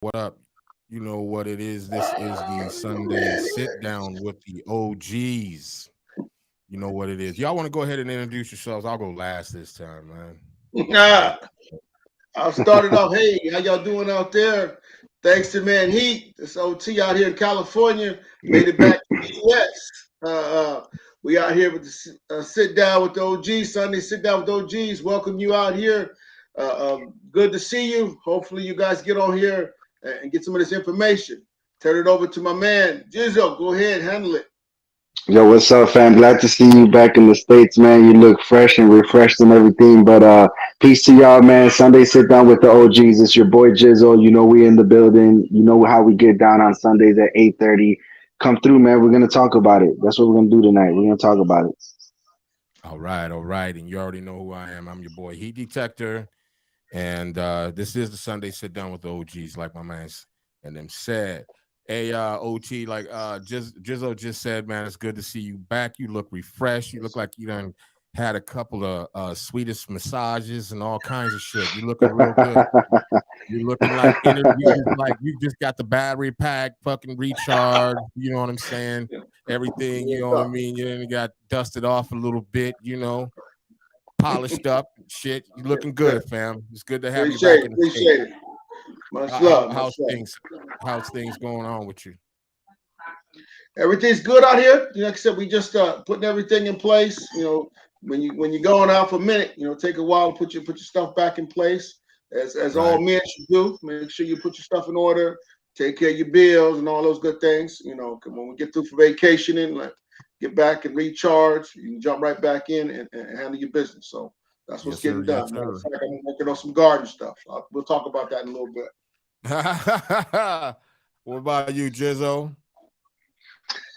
What up? You know what it is. This is the Sunday sit down with the OGs. You know what it is. Y'all want to go ahead and introduce yourselves? I'll go last this time, man. Y'all. I'll start it off. Hey, how y'all doing out there? Thanks to Man Heat. This OT out here in California made it back to the US. We out here with the sit down with the OGs, Sunday sit down with the OGs. Welcome you out here. Good to see you. Hopefully, you guys get on here and get some of this information. Turn it over to my man, Jizzo. Go ahead, handle it. Yo, what's up, fam? Glad to see you back in the States, man. You look fresh and refreshed and everything. But peace to y'all, man. Sunday sit down with the OGs. It's your boy Jizzle. You know we in the building. You know how we get down on Sundays at 8:30. Come through, man. We're gonna talk about it. That's what we're gonna do tonight. We're gonna talk about it. All right, all right. And you already know who I am. I'm your boy Heat Detector. And this is the Sunday sit down with the OGs, like my man and them said. Hey, OT, like Jizzo just said, man, it's good to see you back. You look refreshed. You look like you done had a couple of Swedish massages and all kinds of shit. You looking real good. You're looking like interviews, like you just got the battery pack, fucking recharge. You know what I'm saying? Everything, you know what I mean? You done got dusted off a little bit, polished up, shit. You looking good, fam. It's good to have you back in the state. Appreciate it. Much love. How's things? How's things going on with you? Everything's good out here. Like I said, we just putting everything in place. When you're going out for a minute, take a while to put your stuff back in place, as Right. all men should do. Make sure you put your stuff in order, take care of your bills and all those good things. When we get through for vacationing, like get back and recharge, you can jump right back in and handle your business. So that's what's Yes, sir. getting Yes, done. Matter of sir. fact, I'm working on some garden stuff. We'll talk about that in a little bit. What about you, Jizzo?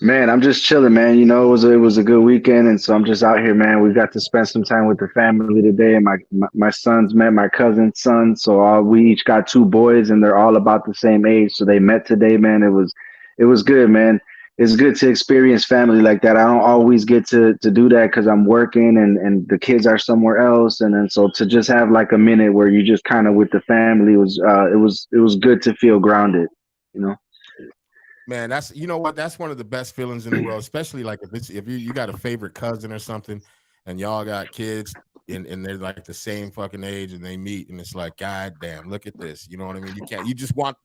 Man, I'm just chilling, man. You know, it was a good weekend, and so I'm just out here, man. We got to spend some time with the family today, and my sons met my cousin's son, so we each got two boys, and they're all about the same age. So they met today, man. It was good, man. It's good to experience family like that. I don't always get to do that because I'm working and the kids are somewhere else, and then so to just have like a minute where you just kind of with the family was good to feel grounded, you know. Man, that's you know what? That's one of the best feelings in the world, especially like if you got a favorite cousin or something, and y'all got kids and they're like the same fucking age and they meet and it's like, God damn, look at this. You know what I mean? You just want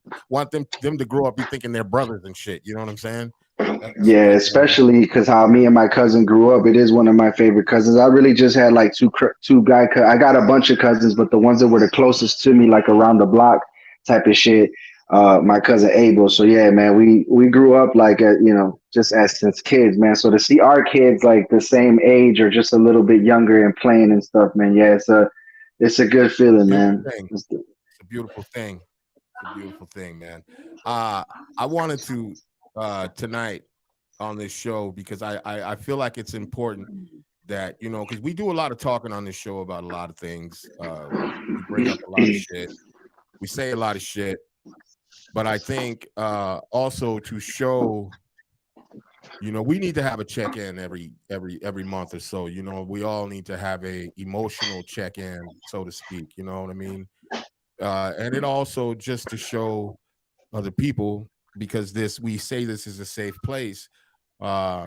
them to grow up be thinking they're brothers and shit. You know what I'm saying? That's Yeah, like especially because how me and my cousin grew up. It is one of my favorite cousins. I really just had like I got a bunch of cousins, but the ones that were the closest to me, like around the block type of shit, my cousin Abel. So yeah, man, we grew up like just as since kids, man. So to see our kids like the same age or just a little bit younger and playing and stuff, man. Yeah, it's a good feeling, beautiful man. thing. It's a beautiful thing. It's a beautiful thing, man. Uh I wanted to tonight on this show because I feel like it's important that because we do a lot of talking on this show about a lot of things. We bring up a lot of shit. We say a lot of shit, but I think also to show, we need to have a check in every month or so. We all need to have a emotional check in, so to speak. You know what I mean? And it also just to show other people because we say this is a safe place. Uh,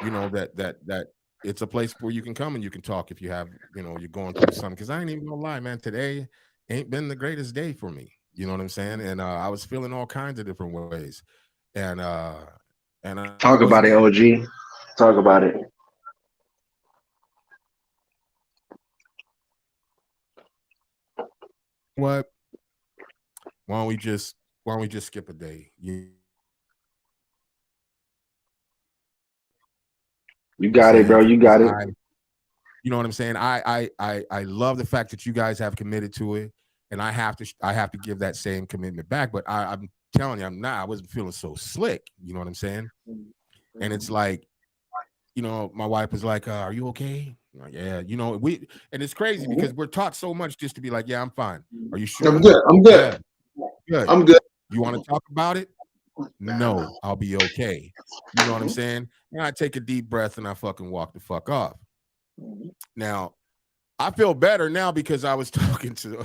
that it's a place where you can come and you can talk if you have you're going through something. Because I ain't even gonna lie, man. Today ain't been the greatest day for me. You know what I'm saying? And I was feeling all kinds of different ways, and I Talk wasn't about it, OG. Talk about it. what. Why don't we just skip a day? You I'm got it, bro. saying You because got it. you know what I'm saying. I love the fact that you guys have committed to it, and I have to give that same commitment back. But I'm telling you, I wasn't feeling so slick. You know what I'm saying? And it's like my wife was like, "Are you okay?" I'm like, yeah, and it's crazy because we're taught so much just to be like, "Yeah, I'm fine." Are you I'm sure? good. I'm Yeah, good. good. I'm good. You want to talk about it? No, I'll be okay. You know what I'm saying? And I take a deep breath and I fucking walk the fuck off. Now, I feel better now because I was talking to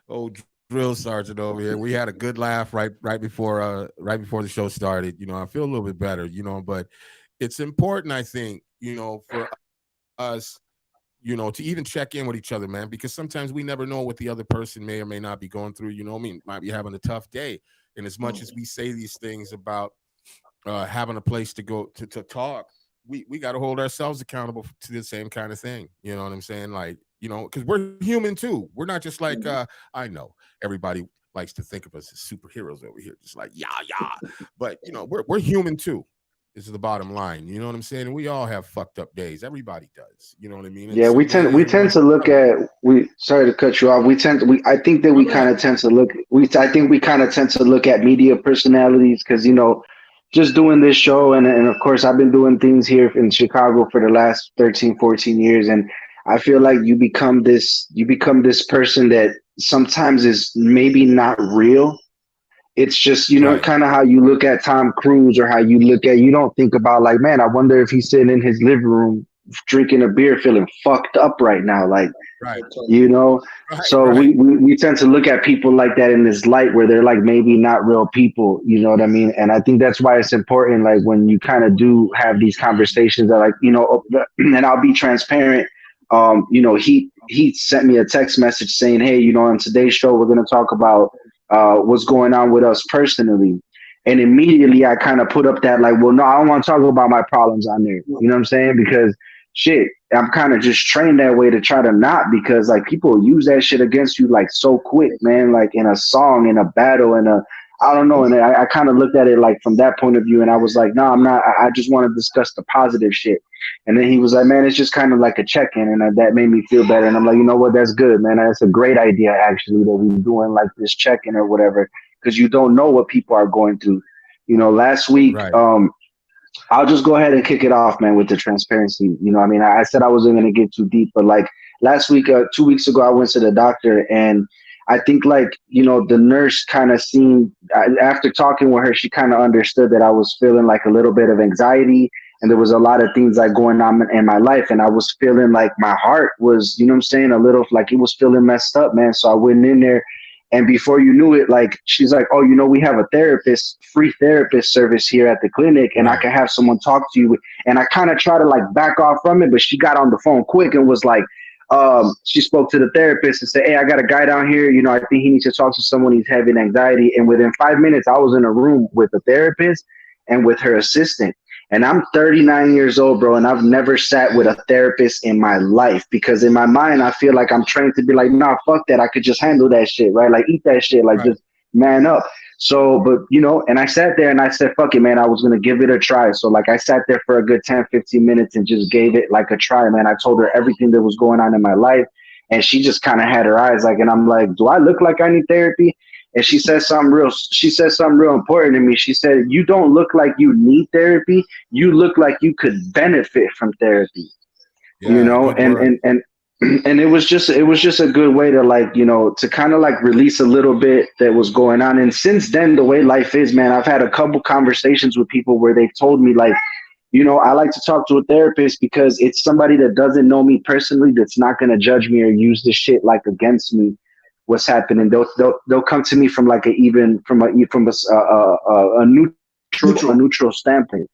old drill sergeant over here. We had a good laugh right before the show started. You know, I feel a little bit better. You know, but it's important, I think, you know, for us, you know, to even check in with each other, man, because sometimes we never know what the other person may or may not be going through. You know, I mean, might be having a tough day, and as much as we say these things about having a place to go to talk, we got to hold ourselves accountable to the same kind of thing. You know what I'm saying? Like, you know, because we're human too. We're not just like I know everybody likes to think of us as superheroes over here, just like yeah, but you know, we're human too. This is the bottom line. You know what I'm saying? And we all have fucked up days. Everybody does. You know what I mean? And Yeah, some we days are tend more to look at we sorry to cut you off. We I think that Oh, we go kind ahead. of tend to look we I think we kind of tend to look at media personalities because you know just doing this show and of course I've been doing things here in Chicago for the last 13 14 years and I feel like you become this person that sometimes is maybe not real. It's just, you know, Right. kind of how you look at Tom Cruise or how you look at, you don't think about like, man, I wonder if he's sitting in his living room drinking a beer, feeling fucked up right now. Like, Right. you know, Right. so Right. we tend to look at people like that in this light where they're like maybe not real people, you know what I mean? And I think that's why it's important, like when you kind of do have these conversations that like, you know, and I'll be transparent. You know, he sent me a text message saying, hey, you know, on today's show, we're going to talk about what's going on with us personally. And immediately I kind of put up that like, well, no, I don't want to talk about my problems on there. You know what I'm saying? Because shit, I'm kind of just trained that way to try to not because like people use that shit against you like so quick, man. Like in a song, in a battle, in a I don't know. And I kind of looked at it like from that point of view, and I was like, no, I'm not. I just want to discuss the positive shit. And then he was like, man, it's just kind of like a check-in, and that made me feel better. And I'm like, you know what? That's good, man. That's a great idea, actually, that we're doing like this check-in or whatever, because you don't know what people are going through. You know, last week, Right. I'll just go ahead and kick it off, man, with the transparency. You know, I mean, I said I wasn't going to get too deep, but like last week, 2 weeks ago, I went to the doctor and I think like, you know, the nurse kind of seen after talking with her, she kind of understood that I was feeling like a little bit of anxiety and there was a lot of things like going on in my life. And I was feeling like my heart was, you know what I'm saying? A little like it was feeling messed up, man. So I went in there and before you knew it, like she's like, oh, you know, we have a free therapist service here at the clinic, and I Right. can have someone talk to you. And I kind of try to like back off from it, but she got on the phone quick and was like, she spoke to the therapist and said, hey, I got a guy down here. You know, I think he needs to talk to someone. He's having anxiety. And within 5 minutes, I was in a room with the therapist and with her assistant. And I'm 39 years old, bro, and I've never sat with a therapist in my life because in my mind, I feel like I'm trained to be like, nah, fuck that. I could just handle that shit, right? Like, eat that shit, like, Right. just man up. So, but, you know, and I sat there and I said, fuck it, man, I was going to give it a try. So, like, I sat there for a good 10, 15 minutes and just gave it like a try, man. I told her everything that was going on in my life. And she just kind of had her eyes like, and I'm like, do I look like I need therapy? And she said something real important to me. She said, you don't look like you need therapy. You look like you could benefit from therapy, you Yeah. know, Good word. and it was just a good way to like, you know, to kind of like release a little bit that was going on. And since then, the way life is, man, I've had a couple conversations with people where they've told me like, you know, I like to talk to a therapist because it's somebody that doesn't know me personally that's not going to judge me or use this shit like against me. What's happening? They'll come to me from like a even from a Neutral. neutral standpoint.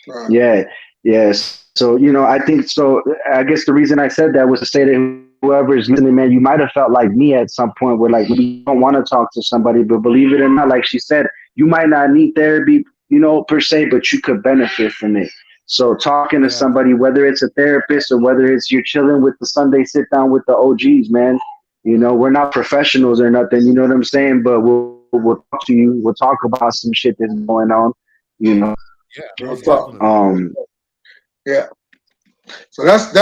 Right. Yeah, yes. So you know, I think so. I guess the reason I said that was to say that whoever is listening, man, you might have felt like me at some point, where like you don't want to talk to somebody, but believe it or not, like she said, you might not need therapy, you know, per se, but you could benefit from it. So talking to Yeah. somebody, whether it's a therapist or whether it's you're chilling with the Sunday sit down with the OGs, man, you know, we're not professionals or nothing, you know what I'm saying? But we'll talk to you. We'll talk about some shit that's going on, you know. Yeah. No Most problem. definitely. Yeah. So that's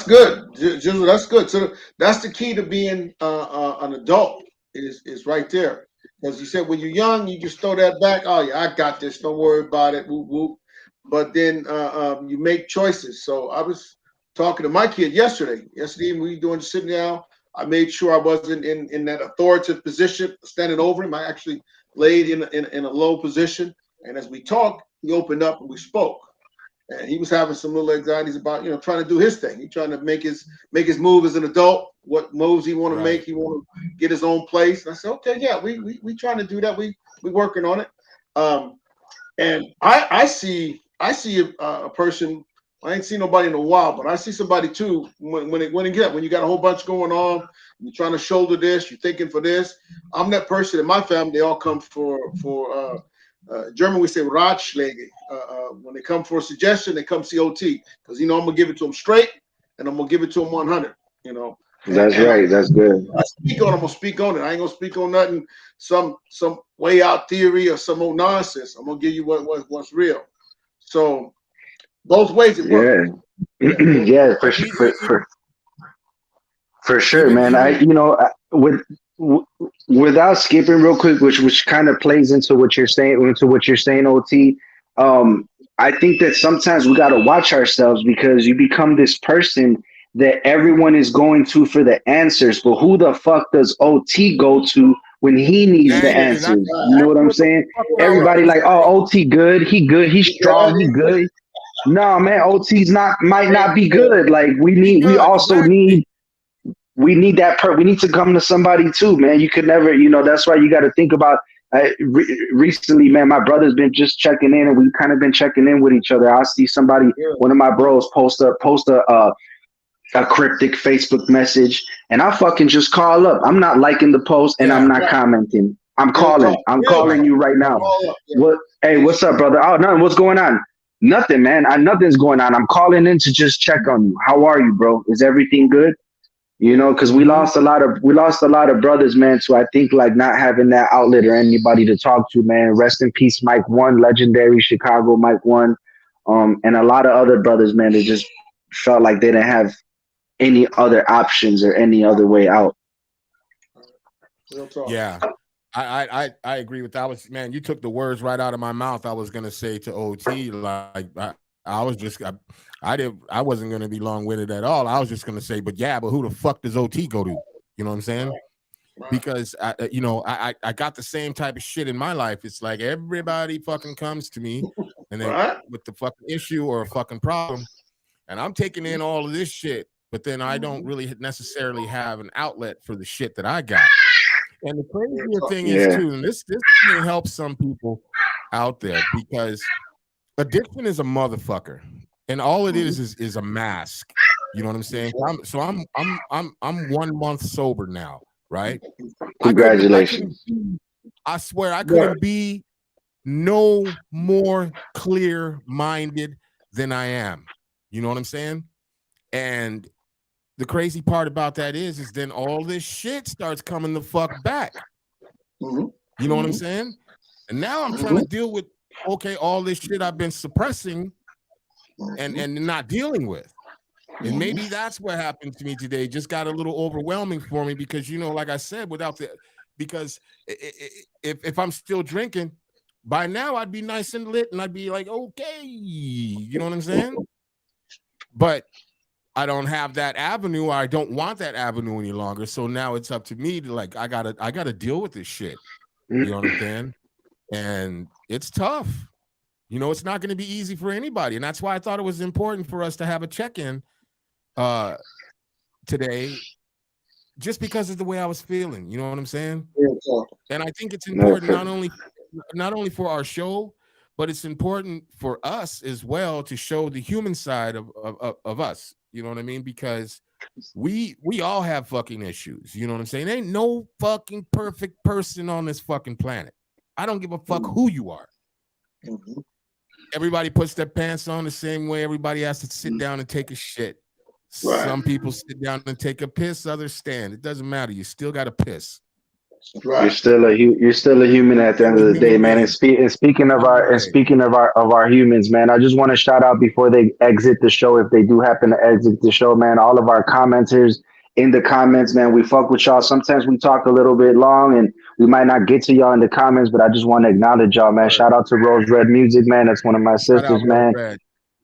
good, Jizzle. That's good. So that's the key to being an adult is right there. Because you said when you're young, you just throw that back. Oh yeah, I got this. Don't worry about it. Whoop whoop. But then you make choices. So I was talking to my kid yesterday. Yesterday we were doing sitting down. I made sure I wasn't in that authoritative position, standing over him. I actually laid in a low position. And as we talked, he opened up and we spoke. and he was having some little anxieties about trying to do his thing. He's trying to make his move as an adult. What moves he want to make? He want to get his own place. And I said, okay, yeah, we trying to do that. We working on it. And I see a person. I ain't seen nobody in a while, but I see somebody too when you got a whole bunch going on, you're trying to shoulder this, you're thinking for this. I'm that person in my family. They all come for German. We say Ratschläge. When they come for a suggestion, they come see OT because I'm gonna give it to them straight and I'm gonna give it to them 100. That's right. That's good. I'm gonna speak on it. I ain't gonna speak on nothing, some way out theory or some old nonsense. I'm gonna give you what's real. So both ways it works. Yeah, for sure, man. Without skipping real quick, which kind of plays into what you're saying, OT. I think that sometimes we got to watch ourselves because you become this person that everyone is going to for the answers, but who the fuck does OT go to when he needs the answers? You know what I'm saying? Everybody like, oh, OT good, he's strong, he good. No, man, OT's might not be good. Like we need that we need to come to somebody too, man. You could never, that's why you got to think about. Recently, man, my brother's been just checking in, and we've kind of been checking in with each other. I'll see somebody, one of my bros, post a cryptic Facebook message, and I fucking just call up. I'm not liking the post, and I'm not commenting. I'm calling. I'm calling you right now. What? Hey, what's up, brother? Oh, nothing. What's going on? Nothing, man. Nothing's going on. I'm calling in to just check on you. How are you, bro? Is everything good? Because we lost a lot of brothers, man. So I think like not having that outlet or anybody to talk to, man. Rest in peace, Mike One, legendary Chicago Mike One, and a lot of other brothers, man. They just felt like they didn't have any other options or any other way out. Yeah, I agree with that. Man, you took the words right out of my mouth. I was gonna say to OT, like I wasn't gonna be long-winded at all. I was just gonna say, but who the fuck does OT go to? You know what I'm saying? Because I got the same type of shit in my life. It's like everybody fucking comes to me and then with the fucking issue or a fucking problem, and I'm taking in all of this shit, but then I don't really necessarily have an outlet for the shit that I got. And the crazier thing is too, and this may help some people out there because addiction is a motherfucker, and all it is a mask. You know what I'm saying? I'm 1 month sober now, right? Congratulations. I swear I couldn't be no more clear-minded than I am. You know what I'm saying? And the crazy part about that is then all this shit starts coming the fuck back. You know what I'm saying? And now I'm trying to deal with all this shit I've been suppressing and not dealing with. And maybe that's what happened to me today. Just got a little overwhelming for me because, like I said, because if I'm still drinking, by now I'd be nice and lit and I'd be like, okay, you know what I'm saying? But I don't have that avenue. Or I don't want that avenue any longer. So now it's up to me to I gotta deal with this shit. You know what I'm saying? And it's tough. It's not going to be easy for anybody. And that's why I thought it was important for us to have a check-in today, just because of the way I was feeling. You know what I'm saying? And I think it's important not only for our show, but it's important for us as well to show the human side of us. You know what I mean? Because we all have fucking issues. You know what I'm saying? There ain't no fucking perfect person on this fucking planet. I don't give a fuck who you are. Everybody puts their pants on the same way. Everybody has to sit down and take a shit. Some people sit down and take a piss, others stand. It doesn't matter. You still got to piss. You're still a human at the end of the day, man. And speaking of our humans, man, I just want to shout out before they exit the show, if they do happen to exit the show, man, all of our commenters in the comments, man. We fuck with y'all. Sometimes we talk a little bit long and we might not get to y'all in the comments, but I just want to acknowledge y'all, man. Shout out to Rose Red Music, man. That's one of my sisters, man.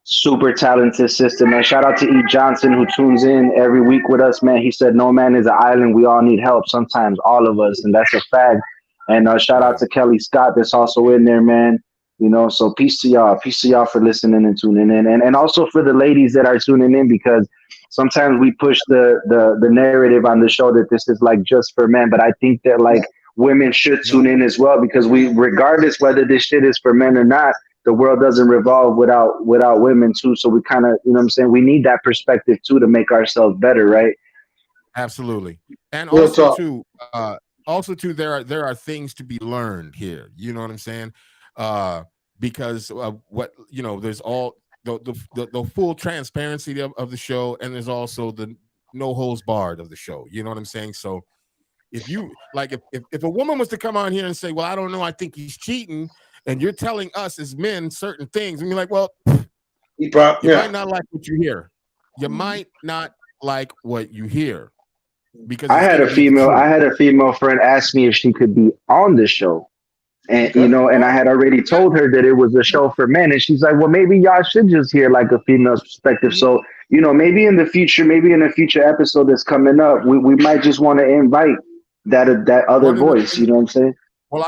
Super talented sister, man. Shout out to E. Johnson, who tunes in every week with us, man. He said, no man is an island. We all need help sometimes, all of us. And that's a fact. And shout out to Kelly Scott, that's also in there, man. You know, so peace to y'all. Peace to y'all for listening and tuning in, and also for the ladies that are tuning in, because sometimes we push the narrative on the show that this is like just for men, but I think that like women should tune in as well, because we, regardless whether this shit is for men or not, the world doesn't revolve without women too. So we kind of, you know what I'm saying, we need that perspective too to make ourselves better, right? Absolutely. And Real also talk. too, there are things to be learned here. You know what I'm saying? Because what, you know, there's all the full transparency of the show, and there's also the no holds barred of the show. You know what I'm saying? So if you like, if a woman was to come on here and say, well, I don't know, I think he's cheating, and you're telling us as men certain things, and you're like, well, you might not like what you hear. You might not like what you hear, because I had a female friend ask me if she could be on the show. And you know, and I had already told her that it was a show for men, and she's like, "Well, maybe y'all should just hear like a female's perspective." So, you know, maybe in a future episode that's coming up, we might just want to invite that other voice. You know what I'm saying? Well,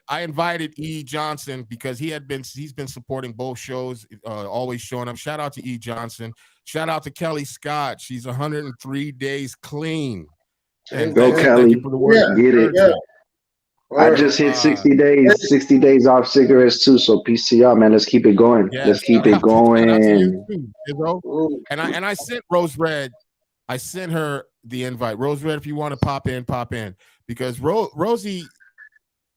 I invited E. Johnson because he's been supporting both shows, always showing up. Shout out to E. Johnson. Shout out to Kelly Scott. She's 103 days clean. And go Kelly, for the work. Get it. Yeah. I just hit 60 days off cigarettes too. So peace to y'all, man. Let's keep it going. Let's keep it going. And I sent Rose Red. I sent her the invite. Rose Red, if you want to pop in, because Rosie,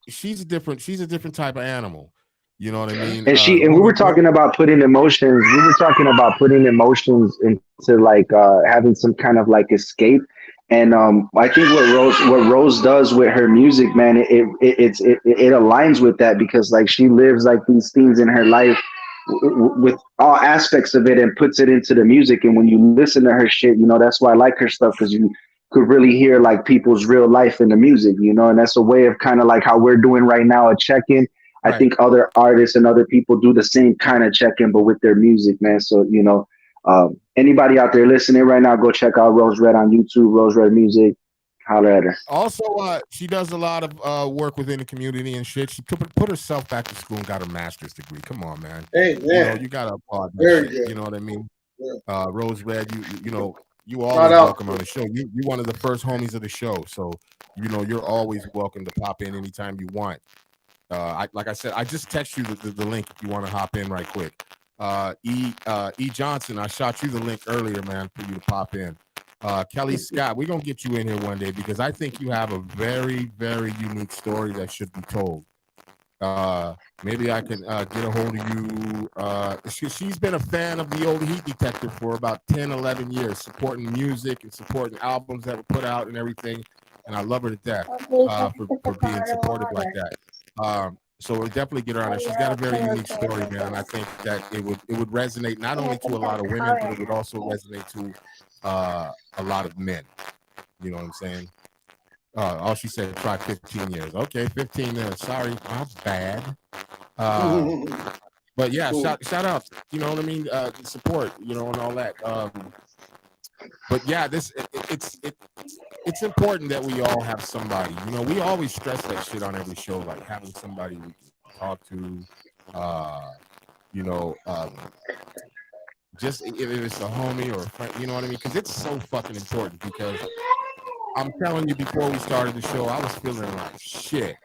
she's a different type of animal. You know what I mean? And we were talking about putting emotions. We were talking about putting emotions into like having some kind of like escape. And I think what Rose does with her music, man, it aligns with that, because like she lives like these things in her life with all aspects of it and puts it into the music. And when you listen to her shit, you know, that's why I like her stuff, because you could really hear like people's real life in the music, you know, and that's a way of kind of like how we're doing right now, a check-in. I think other artists and other people do the same kind of check-in, but with their music, man. So, you know, anybody out there listening right now, go check out Rose Red on YouTube, Rose Red Music. Holler at her. Also, she does a lot of work within the community and shit. She put herself back to school and got her master's degree. Come on, man. Hey, man. You gotta applaud that shit. You know what I mean? Yeah. Rose Red, you know, you always welcome on the show. You're one of the first homies of the show, so you know you're always welcome to pop in anytime you want. Like I said, I just text you the link if you want to hop in right quick. E. Johnson, I shot you the link earlier, man, for you to pop in. Kelly Scott, we're gonna get you in here one day, because I think you have a very, very unique story that should be told. Maybe I can get a hold of you. She's been a fan of the old Heat Detective for about 10, 11 years, supporting music and supporting albums that were put out and everything. And I love her to death for being supportive like that. So we'll definitely get her on it. She's got a very unique story, man, and I think that it would resonate not only to a lot of women, but it would also resonate to a lot of men. You know what I'm saying? All she said, try 15 years. Okay, 15 years. Sorry, I'm bad. But yeah, shout out. You know what I mean? Support. You know, and all that. But yeah, it's important that we all have somebody. You know, we always stress that shit on every show, like having somebody we can talk to. You know, just if it's a homie or a friend, you know what I mean? Because it's so fucking important. Because I'm telling you, before we started the show, I was feeling like shit,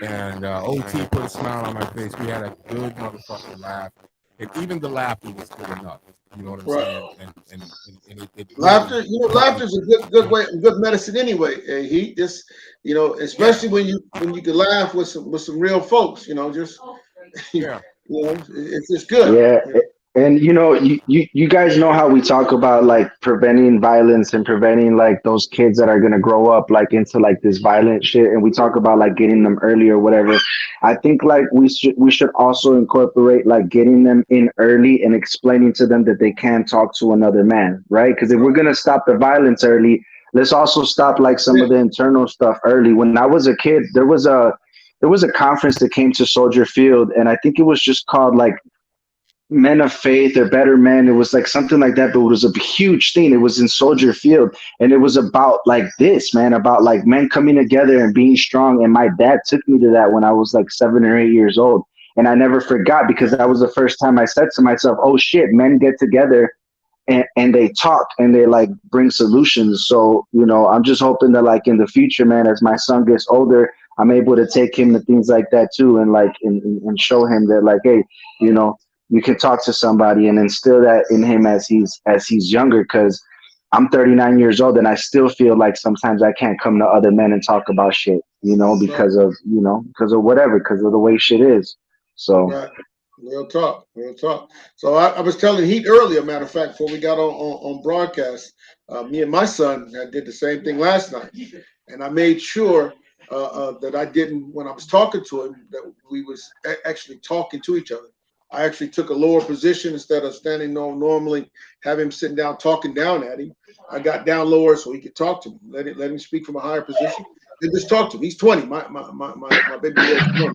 and OT put a smile on my face. We had a good motherfucking laugh, and even the laughter was good enough. You know what I'm saying? And it laughter, you know, laughter is a good way, good medicine anyway. And he just, you know, especially when you can laugh with some real folks, you know, just you know, it's just good. Yeah. And you know, you guys know how we talk about like preventing violence and preventing like those kids that are gonna grow up like into like this violent shit, and we talk about like getting them early or whatever. I think like we should also incorporate like getting them in early and explaining to them that they can talk to another man, right? Because if we're gonna stop the violence early, let's also stop like some of the internal stuff early. When I was a kid, there was a conference that came to Soldier Field, and I think it was just called like Men of Faith or Better Men. It was like something like that, but it was a huge thing. It was in Soldier Field, and it was about like this, man, about like men coming together and being strong. And my dad took me to that when I was like 7 or 8 years old. And I never forgot, because that was the first time I said to myself, oh shit, men get together and they talk and they like bring solutions. So, I'm just hoping that like in the future, man, as my son gets older, I'm able to take him to things like that too, and like and show him that like, hey, you can talk to somebody, and instill that in him as he's younger. Because I'm 39 years old, and I still feel like sometimes I can't come to other men and talk about shit, because of whatever, because of the way shit is. So. Right. Real talk, real talk. So I was telling Heat earlier, matter of fact, before we got on broadcast, me and my son did the same thing last night, and I made sure that I didn't, when I was talking to him, that we was actually talking to each other. I actually took a lower position instead of standing normally, have him sitting down talking down at him. I got down lower so he could talk to me. Let him speak from a higher position. And just talk to him. He's 20. My baby boy is 20.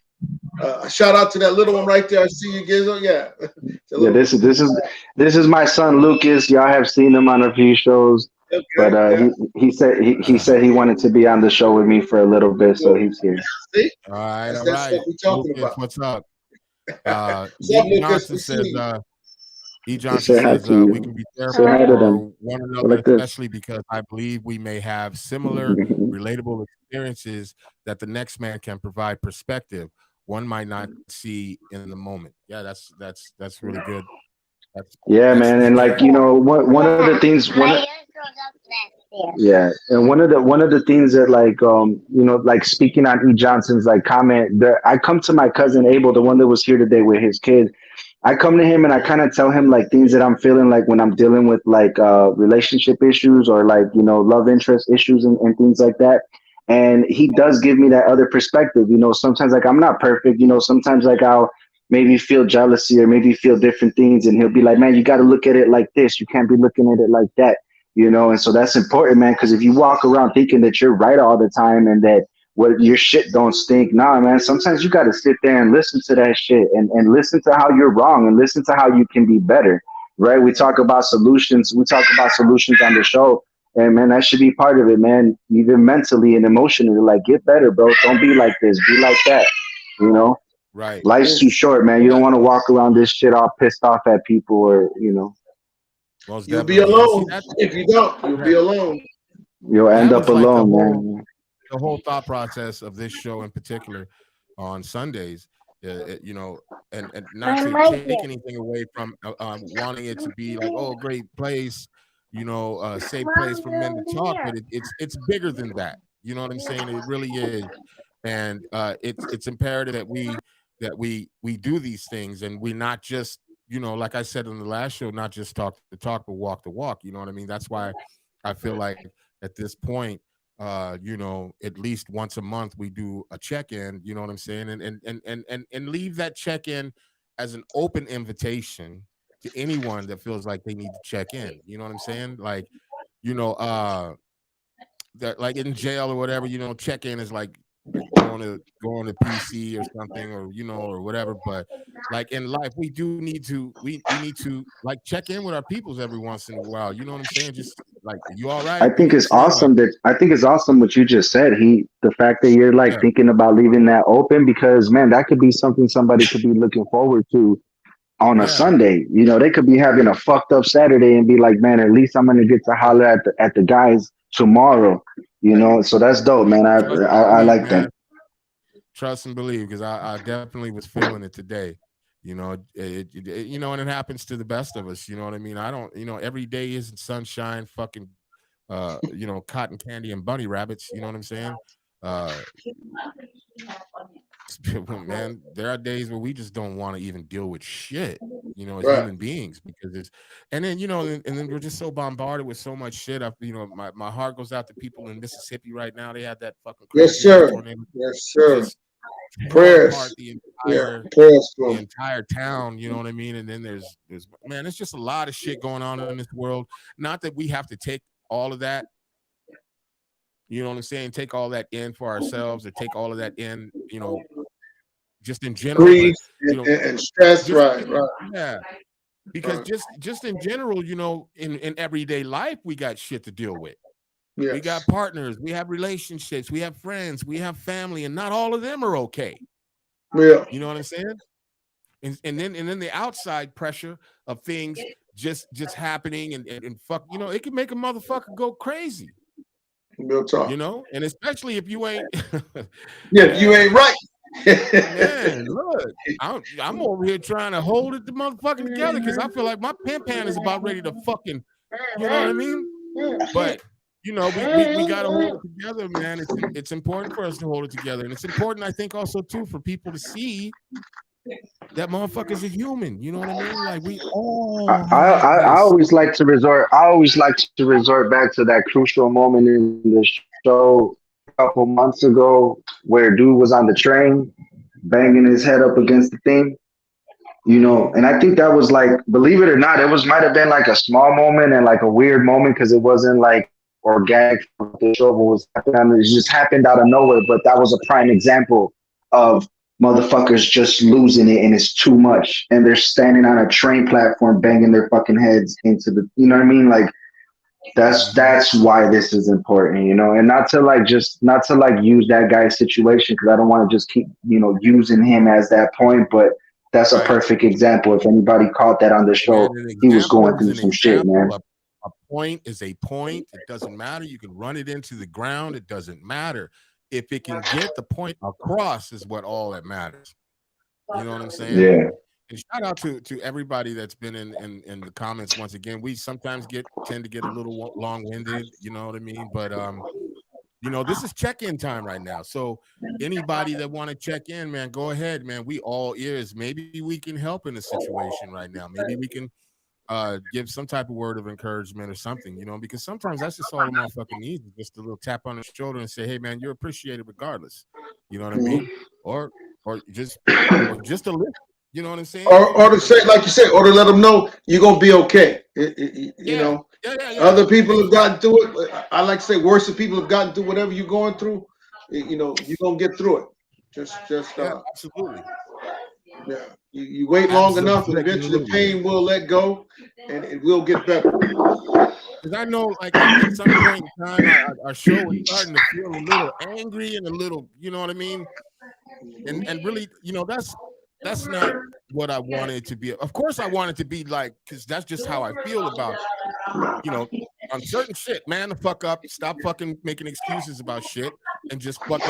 A shout out to that little one right there. I see you, Gizzo. Yeah. Yeah, this is my son Lucas. Y'all have seen him on a few shows, Okay, but yeah. he said he wanted to be on the show with me for a little bit, so he's here. See? All right, That's all that right. stuff we're talking Lucas, about. what's up? What's E. up, Lucas? Johnson We says, see you. E. Johnson Say hi says to you. we can be Say therapy hi to for them. one Go another, like this. especially because I believe we may have similar, relatable experiences that the next man can provide perspective one might not see in the moment. Yeah, that's really good. Yeah, That's man, and like one of the things, yeah, and one of the things that like like speaking on E. Johnson's like comment, that I come to my cousin Abel, the one that was here today with his kid. I come to him and I kind of tell him like things that I'm feeling like when I'm dealing with like relationship issues, or like love interest issues, and things like that. And he does give me that other perspective. Sometimes like I'm not perfect. Sometimes like I'll maybe feel jealousy or maybe feel different things, and he'll be like, man, you got to look at it like this. You can't be looking at it like that. And so that's important, man, because if you walk around thinking that you're right all the time and that what your shit don't stink, nah, man, sometimes you got to sit there and listen to that shit, and listen to how you're wrong, and listen to how you can be better, right? We talk about solutions on the show, and man, that should be part of it, man. Even mentally and emotionally, like, get better, bro. Don't be like this, be like that. you know right. Life's too short, man. You don't want to walk around this shit all pissed off at people, or Most You'll be definitely. And see, alone. If you don't, you'll be alone. you'll end that up was like alone, man. the whole thought process of this show in particular on Sundays. And not to take anything away from wanting it to be like, oh, great place, safe place for men to talk, but it's bigger than that. You know what I'm saying? It really is, and it's imperative that we do these things, and we not just like I said in the last show, not just talk the talk, but walk the walk. You know what I mean? That's why I feel like at this point, at least once a month we do a check-in, you know what I'm saying? And leave that check-in as an open invitation to anyone that feels like they need to check in. You know what I'm saying? Like, that like in jail or whatever, check-in is like going to PC or something, or or whatever. But like in life, we do need to we need to like check in with our peoples every once in a while. You know what I'm saying? Just like, you all right? You know what I'm saying? Like, I think it's awesome what you just said. The fact that you're like yeah, thinking about leaving that open, because man, that could be something somebody could be looking forward to on a yeah. Sunday. They could be having a fucked up Saturday and be like, man, at least I'm gonna get to holler at the guys tomorrow. So that's dope, man. Trust and I believe, like that. man. Trust and believe, because I definitely was feeling it today. And it happens to the best of us. You know what I mean? I don't, every day isn't sunshine, fucking, cotton candy and bunny rabbits. You know what I'm saying? Uh, man, there are days where we just don't want to even deal with shit, as Right. human beings, because and then, and then we're just so bombarded with so much shit. My heart goes out to people in Mississippi right now. They had that fucking Yes, crazy ass sir. tornado. Yes, sir. Just torn apart Prayers. the Yeah. Prayers for them. entire town, you know what I mean? And then there's man, it's just a lot of shit going on in this world. Not that we have to take all of that, you know what I'm saying, take all that in for ourselves, or take all of that in, just in general, Grief but and stress. just Right. Right. yeah, because Right. just in general, in everyday life, we got shit to deal with. We Yes. got partners, we have relationships, we have friends, we have family, and not all of them are okay. Yeah. You know what I'm saying? and then the outside pressure of things just happening and fuck, you know, it can make a motherfucker go crazy. Real talk. You know, and especially if you ain't Yeah, you ain't right. man, look, I'm over here trying to hold it the motherfucking together because I feel like my pan is about ready to fucking, you know what I mean? But you know, we gotta hold it together, man. It's important for us to hold it together, and it's important, I think, also too, for people to see that motherfuckers are human. You know what I mean? Like we all I always like to resort. I always like to resort back to that crucial moment in the show a couple months ago, where dude was on the train, banging his head up against the thing. You know, and I think that was like, believe it or not, it was might have been like a small moment and like a weird moment because it wasn't like organic for the show. What was happening, it just happened out of nowhere. But that was a prime example of motherfuckers just losing it and it's too much, and they're standing on a train platform banging their fucking heads into the, you know what I mean? Like that's why this is important, you know, and not to like use that guy's situation because I don't want to just keep, you know, using him as that point, but that's a perfect example. If anybody caught that on the show, he was going through some shit, man. A point is a point. It doesn't matter. You can run it into the ground. It doesn't matter. If it can get the point across is what all that matters. You know what I'm saying? Yeah. And shout out to everybody that's been in the comments once again. We sometimes tend to get a little long-winded, you know what I mean? But you know, this is check-in time right now. So anybody that want to check in, man, go ahead, man. We all ears. Maybe we can help in a situation right now. Maybe we can give some type of word of encouragement or something, you know, because sometimes that's just all the motherfucking needs, just a little tap on the shoulder and say, hey man, you're appreciated regardless. You know what I mean? Or just a listen. You know what I'm saying? Or to say, like you said, or to let them know you're gonna be okay. You know, other people have gotten through it. I like to say, worse people have gotten through whatever you're going through. You know, you're gonna get through it. Just absolutely. Yeah, you wait long enough, and eventually the pain will let go, and it will get better. Because I know, like at some point in time, our show was starting to feel a little angry and a little, you know what I mean, and really, you know, that's not what I wanted it to be. Of course, I want it to be like, because that's just how I feel about, you know, on certain shit. Man, the fuck up. Stop fucking making excuses about shit and just fucking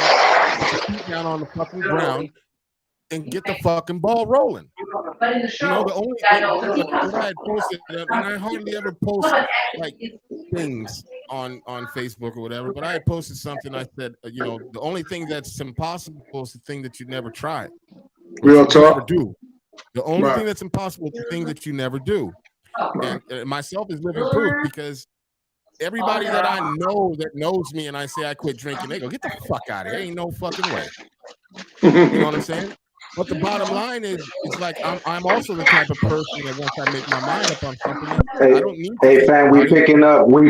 put down on the fucking ground and get the fucking ball rolling. You know, the only thing that I had posted, and I hardly ever post like things on Facebook or whatever, but I had posted something. I said, you know, the only thing that's impossible is the thing that you never try. Real talk. Never do. The only thing that's impossible is the thing that you never do. And myself is living proof, because everybody that I know that knows me and I say I quit drinking, they go, get the fuck out of here. Ain't no fucking way. You know what I'm saying? But the bottom line is, it's like I'm also the type of person that once I make my mind up on something, I don't need to. Hey fam, we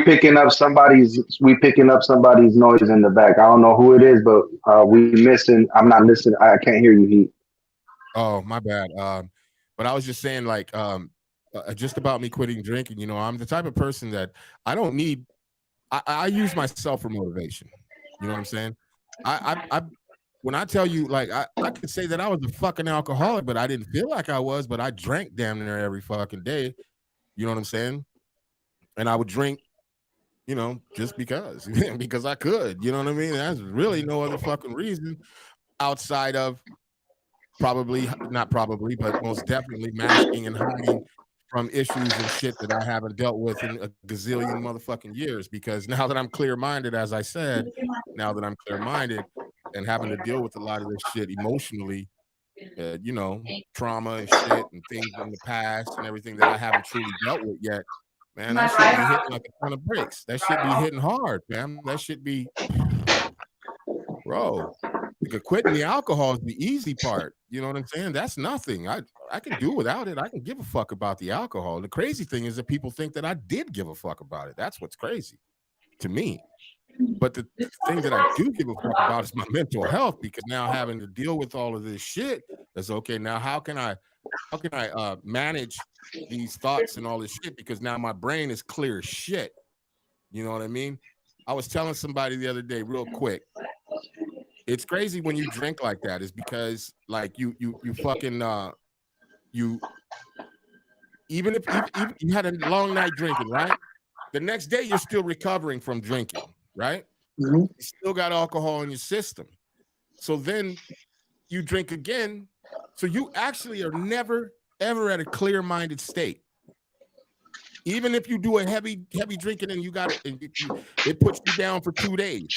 picking up somebody's noise in the back. I don't know who it is, but we missing. I'm not listening. I can't hear you, Heat. Oh, my bad. But I was just saying, like, just about me quitting drinking. You know, I'm the type of person that I don't need. I use myself for motivation. You know what I'm saying? I when I tell you, like, I could say that I was a fucking alcoholic, but I didn't feel like I was, but I drank damn near every fucking day. You know what I'm saying? And I would drink, you know, just because, because I could, you know what I mean? That's really no other fucking reason outside of not probably, but most definitely masking and hiding from issues and shit that I haven't dealt with in a gazillion motherfucking years. Because now that I'm clear-minded, as I said, now that I'm clear-minded and having to deal with a lot of this shit emotionally, you know, trauma and shit and things in the past and everything that I haven't truly dealt with yet, man, that shit be hitting like a ton of bricks. That shit be hitting hard, man. That shit be, bro. Quitting the alcohol is the easy part. You know what I'm saying? That's nothing. I can do without it. I can give a fuck about the alcohol. The crazy thing is that people think that I did give a fuck about it. That's what's crazy to me. But the thing that I do give a fuck about is my mental health, because now having to deal with all of this shit is okay. Now, how can I manage these thoughts and all this shit? Because now my brain is clear as shit. You know what I mean? I was telling somebody the other day, real quick. It's crazy when you drink like that, is because like you fucking you even if you had a long night drinking, right? The next day you're still recovering from drinking, right? Mhm. You still got alcohol in your system. So then you drink again. So you actually are never ever at a clear-minded state. Even if you do a heavy drinking and you got it, it puts you down for 2 days.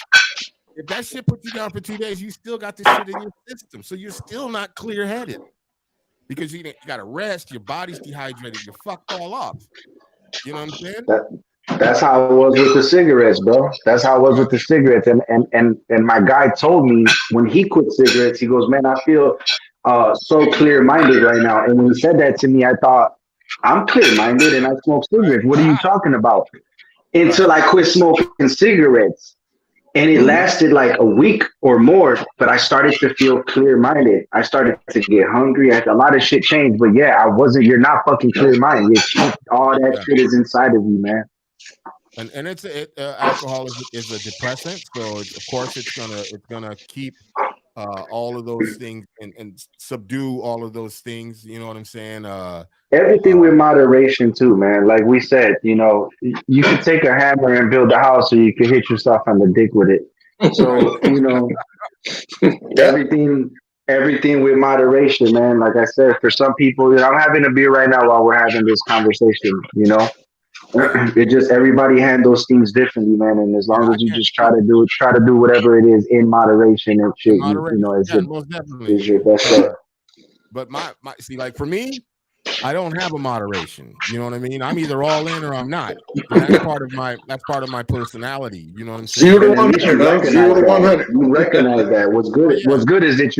If that shit puts you down for 2 days, you still got this shit in your system. So you're still not clear-headed because you got to rest. Your body's dehydrated. You're fucked all off. You know what I'm saying? That's how it was with the cigarettes, bro. That's how it was with the cigarettes. And my guy told me when he quit cigarettes, he goes, "Man, I feel so clear minded right now." And when he said that to me, I thought, I'm clear minded and I smoke cigarettes. What are you talking about? Until I quit smoking cigarettes. And it lasted like a week or more, but I started to feel clear minded. I started to get hungry. A lot of shit changed, but yeah, you're not fucking clear minded. All that Yeah. shit is inside of you, man. And alcohol is a depressant, so of course it's gonna keep all of those things and subdue all of those things. You know what I'm saying? Everything with moderation too, man. Like we said, you could take a hammer and build a house, or you could hit yourself on the dick with it. So, everything with moderation, man. Like I said, for some people, I'm having a beer right now while we're having this conversation. It just everybody handles things differently, man. And as long as you just try to do whatever it is in moderation and shit, moderation. Most definitely. is your best bet. But my see, like for me, I don't have a moderation. You know what I mean? I'm either all in or I'm not. And that's part of my personality. You know what I'm saying? 0 to 100. 0 to 100. You recognize that. What's good is that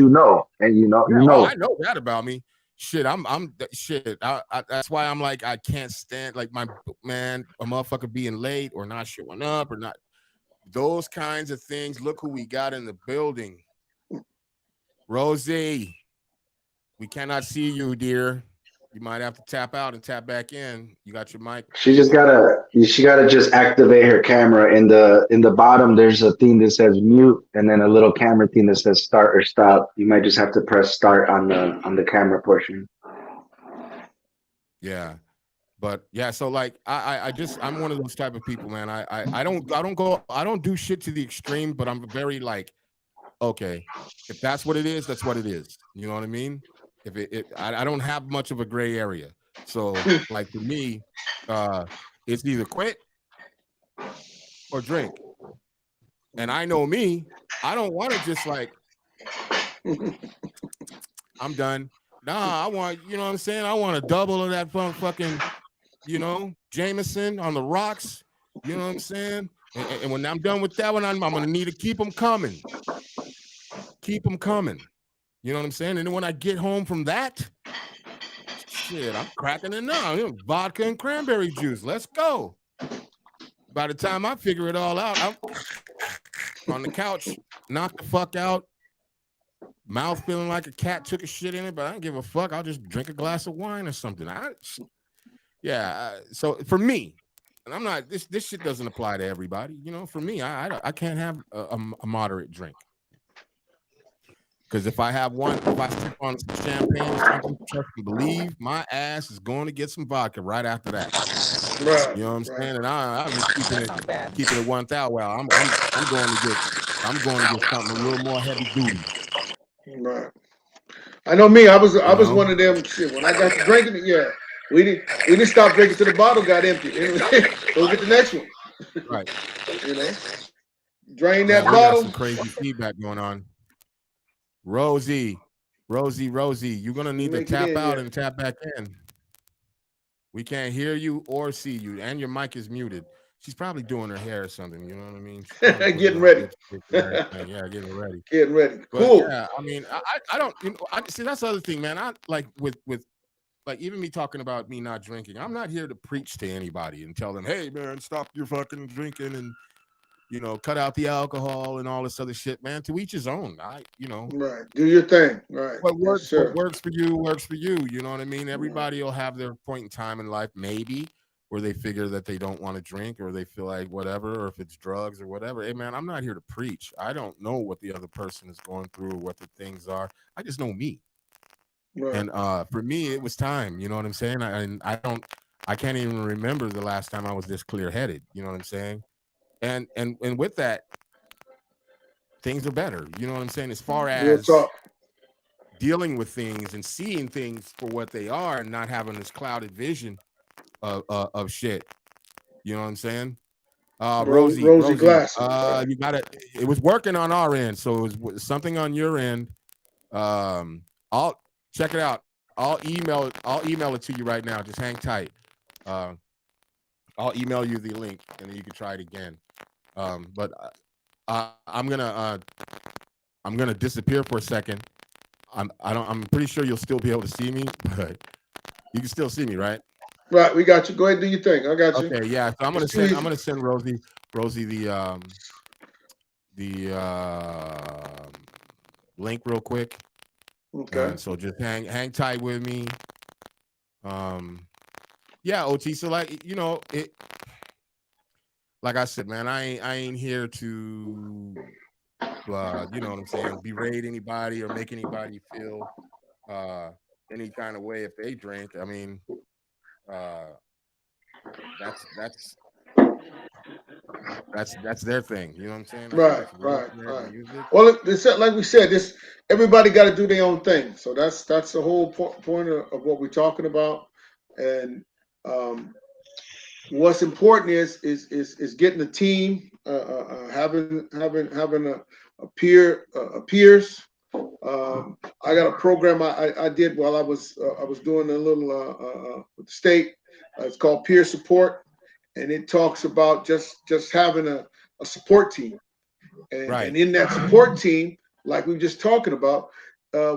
and you know. I know that about me. Shit, I'm shit. That's why I'm like I can't stand like a motherfucker being late or not showing up or not. Those kinds of things. Look who we got in the building. Rosie, we cannot see you, dear. You might have to tap out and tap back in. You got your mic. She gotta just activate her camera. In the bottom, there's a thing that says mute, and then a little camera thing that says start or stop. You might just have to press start on the camera portion. Yeah. But yeah, so like I'm one of those type of people, man. I don't do shit to the extreme, but I'm very like, okay, if that's what it is, that's what it is. You know what I mean? I don't have much of a gray area. So like for me, it's either quit or drink. And I know me, I don't want to just like I'm done. Nah, I want, you know what I'm saying? I want a double of that fucking, Jameson on the rocks. You know what I'm saying? And when I'm done with that one, I'm gonna need to keep them coming. Keep them coming. You know what I'm saying? And then when I get home from that, shit, I'm cracking it now. Vodka and cranberry juice. Let's go. By the time I figure it all out, I'm on the couch, knock the fuck out, mouth feeling like a cat took a shit in it, but I don't give a fuck. I'll just drink a glass of wine or something. So for me, and I'm not, this shit doesn't apply to everybody. For me, I can't have a moderate drink. Because if I sip on some champagne or something, trust and believe, my ass is going to get some vodka right after that. Right. You know what I'm saying? And I'm just keeping it 1,000. Well, I'm going to get something a little more heavy duty. Right. I know me. I was one of them. Shit. When I got to drinking it, yeah, we didn't stop drinking till the bottle got empty. Go get the next one. Right. Drain that we bottle. Got some crazy feedback going on. Rosie, you're gonna need to tap out and tap back in. We can't hear you or see you, and your mic is muted. She's probably doing her hair or something. You know what I mean? Getting ready. Getting ready. Getting ready. But cool. Yeah, I mean, I don't. I see that's the other thing, man. I like with like even me talking about me not drinking. I'm not here to preach to anybody and tell them, hey, man, stop your fucking drinking and cut out the alcohol and all this other shit, man. To each his own. Right. Do your thing. Right. What works for you works for you. You know what I mean? Everybody will have their point in time in life, maybe, where they figure that they don't want to drink or they feel like whatever, or if it's drugs or whatever. Hey, man, I'm not here to preach. I don't know what the other person is going through or what the things are. I just know me. Right. And for me, it was time. You know what I'm saying? I can't even remember the last time I was this clear headed. You know what I'm saying? And with that, things are better. You know what I'm saying? As far Real as talk. dealing with things and seeing things for what they are, and not having this clouded vision of shit. You know what I'm saying? Rosie, glasses. Right. you got it. It was working on our end, so it was something on your end. I'll check it out. I'll email it to you right now. Just hang tight. I'll email you the link, and then you can try it again. But I'm gonna disappear for a second. I'm pretty sure you'll still be able to see me, but you can still see me, right? Right. We got you. Go ahead, do your thing. I got you. Okay, yeah. So I'm gonna send Rosie the link real quick. Okay. And so just hang tight with me. Yeah, OT. So like, you know, it, like I said, man, I ain't here to you know what I'm saying, berate anybody or make anybody feel any kind of way if they drink. I mean, that's their thing. You know what I'm saying? Right. That's their music. Well, it's like we said, this everybody got to do their own thing. So that's the whole point of what we're talking about. And what's important is getting a team, having a peers. I got a program I did while I was doing a little with the state. It's called peer support, and it talks about just having a support team. And, Right. and in that support team, like we were just talking about,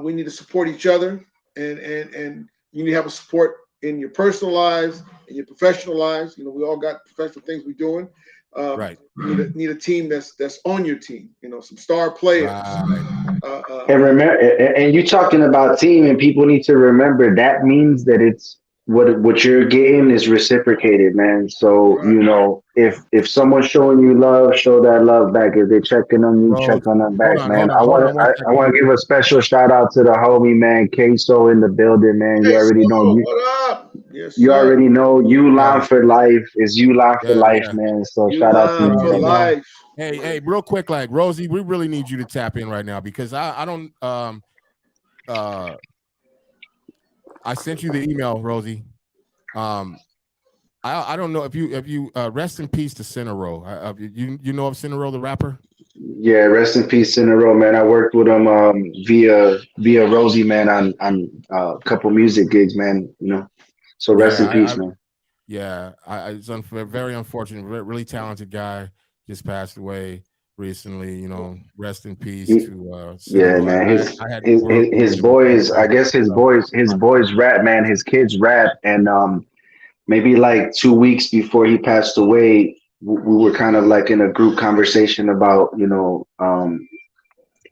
we need to support each other, and you need to have a support in your personal lives, in your professional lives. You know, we all got professional things we're doing. Right. You need a team that's on your team. You know, some star players. Right. And remember, and you talking about team, and people need to remember that means that it's what you're getting is reciprocated, man. So Right. you know, if someone's showing you love, show that love back. If they're checking on you, Bro, check on them back, man. I hold on one I second. want to give a special shout out to the homie, man, Queso in the building, man. You Hey, already know so, you. what up? Yes, You sir. already know you line for life is you line for life, Yeah. man. So You shout out to line you, for brother. life. Hey, real quick, like Rosie, we really need you to tap in right now because I don't I sent you the email, Rosie. I don't know if you rest in peace to Cinero. You know of Cinero the rapper? Yeah, rest in peace, Cinero, man. I worked with him via Rosie, man, on a couple music gigs, man. You know, so rest in peace, man. Yeah, it's very unfortunate. Really talented guy, just passed away recently. You know, rest in peace to Yeah, Cinero. man. I had His boys, I guess his boys rap, man. His kids rap, and maybe like 2 weeks before he passed away, we were kind of like in a group conversation about, you know,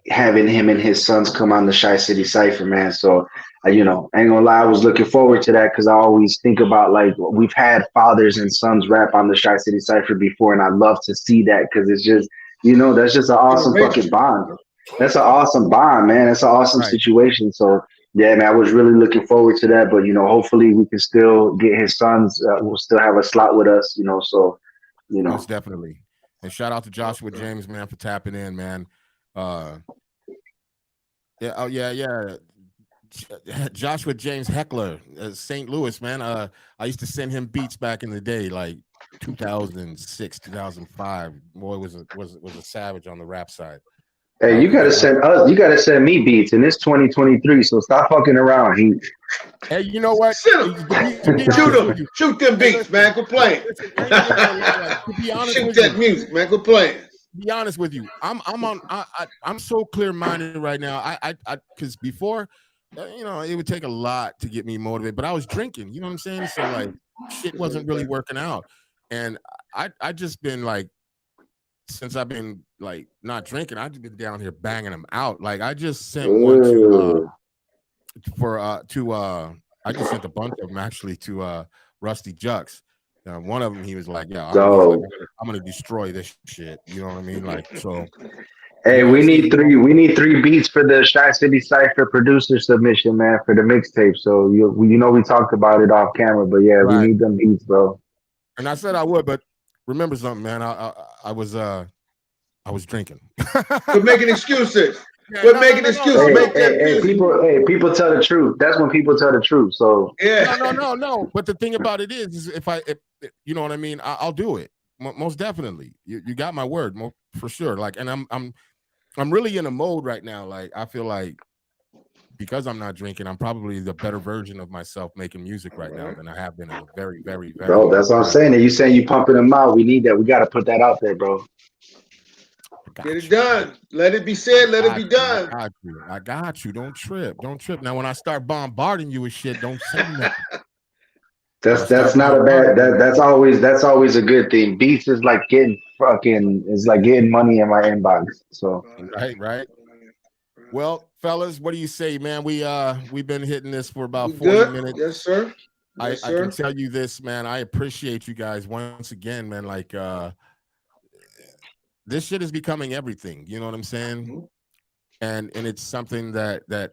having him and his sons come on the Shy City Cypher, man. So, you know, I ain't gonna lie, I was looking forward to that because I always think about like we've had fathers and sons rap on the Shy City Cypher before, and I love to see that because it's just, you know, that's just an awesome fucking bond. That's an awesome bond, man. That's an awesome situation. So, yeah, man, I was really looking forward to that. But, you know, hopefully we can still get his sons. We'll still have a slot with us, you know. So, you know. Most definitely. And shout out to Joshua James, man, for tapping in, man. Yeah. Joshua James Heckler, St. Louis, man. I used to send him beats back in the day, like 2006, 2005. Boy was a savage on the rap side. Hey, you gotta send me beats, and it's 2023, so stop fucking around. Hey, you know what? Shoot them beats, man. Quit playing. To be honest shoot with that you, music, man. Quit playing. Be honest with you, I'm so clear minded right now. I because before, you know, it would take a lot to get me motivated, but I was drinking. You know what I'm saying? So like, shit wasn't really working out, and I just been like, since I've been like not drinking, I've just been down here banging them out. Like I just sent one I just sent a bunch of them actually to Rusty Jux. One of them, he was like, "Yeah, I'm gonna destroy this shit." You know what I mean? Like, so Hey, guys see the moment? we need 3 beats for the Shy City Cypher producer submission, man, for the mixtape. So you know we talked about it off camera, but yeah, we Right. need them beats, bro. And I said I would, but remember something, man. I was drinking. Quit making excuses. Yeah, Quit making excuses. Hey, Make that music. people tell the truth. That's when people tell the truth. So Yeah. No. But the thing about it is if you know what I mean, I'll do it. Most definitely. You got my word, for sure. Like, and I'm really in a mode right now. Like, I feel like because I'm not drinking, I'm probably the better version of myself making music right now than I have been in a very, very, very bro, long that's what I'm time. saying. And you saying you pumping them out. We need that. We gotta put that out there, bro. Get it done. Let it be said. Let it be done. I got you. Don't trip. Now, when I start bombarding you with shit, don't say nothing. That's not a bad that's always a good thing. Beats is like getting money in my inbox. So Right. Well, fellas, what do you say, man? We've been hitting this for about You 40 good? minutes. Yes, sir. Yes, I can tell you this, man. I appreciate you guys once again, man. Like this shit is becoming everything. You know what I'm saying? Mm-hmm. And it's something that a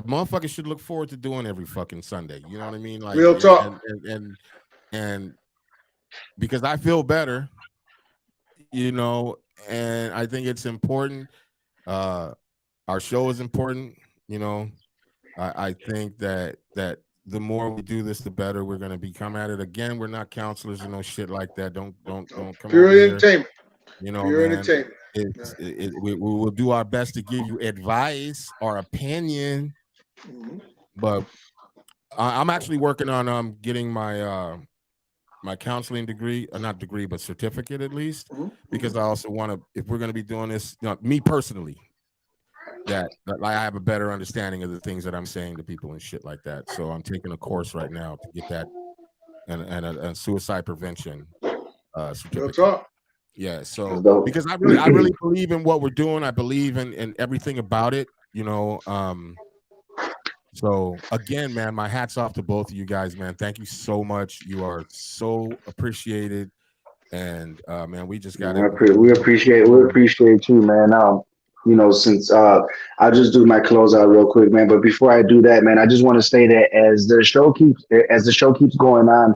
motherfucker should look forward to doing every fucking Sunday. You know what I mean? Like Real talk. And because I feel better, you know, and I think it's important. Our show is important, you know. I think that the more we do this, the better we're gonna become at it. Again, we're not counselors or no shit like that. Don't come Pure over here. entertainment. You know, Pure man. entertainment. We will do our best to give you advice or opinion, but I'm actually working on getting my my counseling degree, not degree, but certificate at least, because I also want to, if we're going to be doing this, you know, me personally, that I have a better understanding of the things that I'm saying to people and shit like that. So I'm taking a course right now to get that and a suicide prevention certificate. Real talk. Yeah, so because I really believe in what we're doing. I believe in everything about it, you know. So again, man, my hat's off to both of you guys, man. Thank you so much. You are so appreciated. And man, we just got it. we appreciate you, man. You know, since I'll just do my closeout real quick, man. But before I do that, man, I just want to say that as the show keeps going on,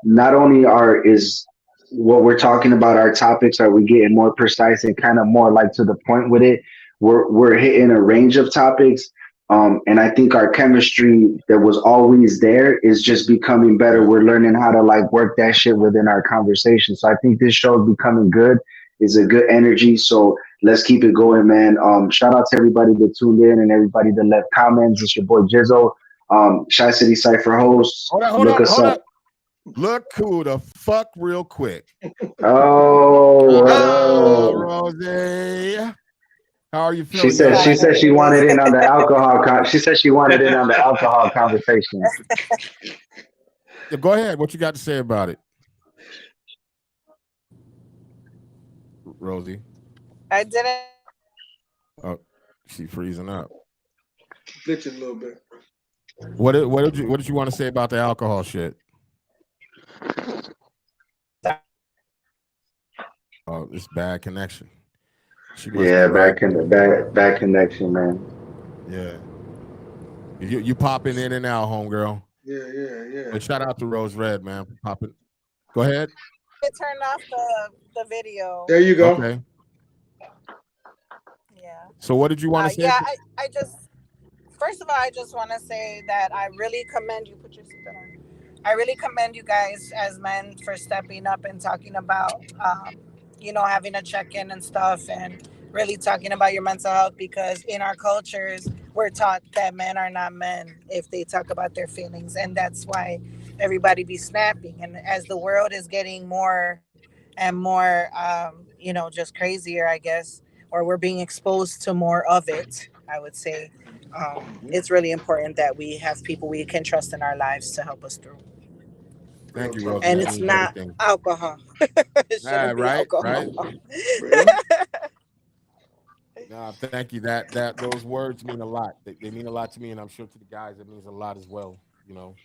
not only is what we're talking about, our topics, are we getting more precise and kind of more like to the point with it. We're hitting a range of topics. And I think our chemistry that was always there is just becoming better. We're learning how to like work that shit within our conversation. So I think this show is becoming good. It's a good energy. So let's keep it going, man. Shout out to everybody that tuned in and everybody that left comments. It's your boy Jizzo, Shy City Cypher host. Hold up. Look who the fuck real quick. Oh, Rosie. How are you feeling? She said she wanted in on the alcohol. She said she wanted in on the alcohol conversation. Yeah, go ahead. What you got to say about it, Rosie? I didn't. Oh, she freezing up. Glitching a little bit. What did you want to say about the alcohol shit? Oh, it's bad connection. Yeah, bad connection, man. Yeah. You popping in and out, homegirl. Yeah. But shout out to Rose Red, man. Popping. Go ahead. I turned off the video. There you go. Okay. Yeah. So what did you want to say? Yeah, I just, first of all, I just want to say that I really commend you. Put your seatbelt on. I really commend you guys as men for stepping up and talking about, you know, having a check-in and stuff, and really talking about your mental health, because in our cultures, we're taught that men are not men if they talk about their feelings. And that's why everybody be snapping. And as the world is getting more and more, you know, just crazier, I guess, or we're being exposed to more of it, I would say, it's really important that we have people we can trust in our lives to help us through. Thank you, Rosie. And it's not alcohol. It shouldn't be alcohol. Right. No, thank you. That those words mean a lot. They mean a lot to me, and I'm sure to the guys it means a lot as well. You know.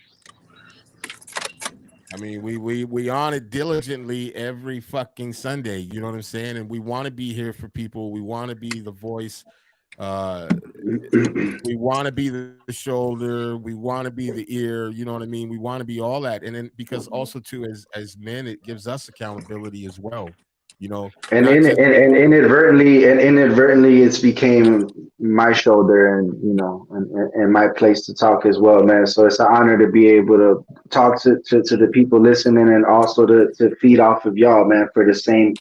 I mean, we on it diligently every fucking Sunday. You know what I'm saying? And we want to be here for people. We want to be the voice. We want to be the shoulder. We want to be the ear. You know what I mean? We want to be all that. And then because also too, as men, it gives us accountability as well. You know, And not just inadvertently, it's became my shoulder and and my place to talk as well, man. So it's an honor to be able to talk to the people listening and also to feed off of y'all, man, for the same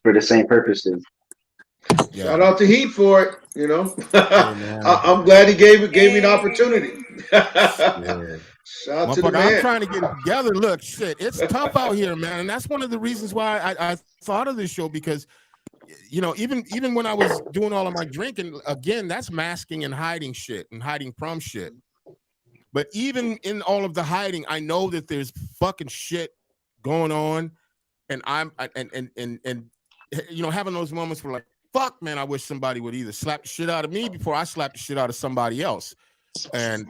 purposes. yeah. Shout out to Heat for it. You know, Hey, man. I'm glad he gave me an opportunity. Yeah. Shout out to the Motherfucker, I'm man. trying to get it together. Look, shit, it's tough out here, man, and that's one of the reasons why I thought of this show because, you know, even when I was doing all of my drinking, again, that's masking and hiding shit and hiding from shit. But even in all of the hiding, I know that there's fucking shit going on, and and you know, having those moments where like, fuck, man, I wish somebody would either slap the shit out of me before I slap the shit out of somebody else, and.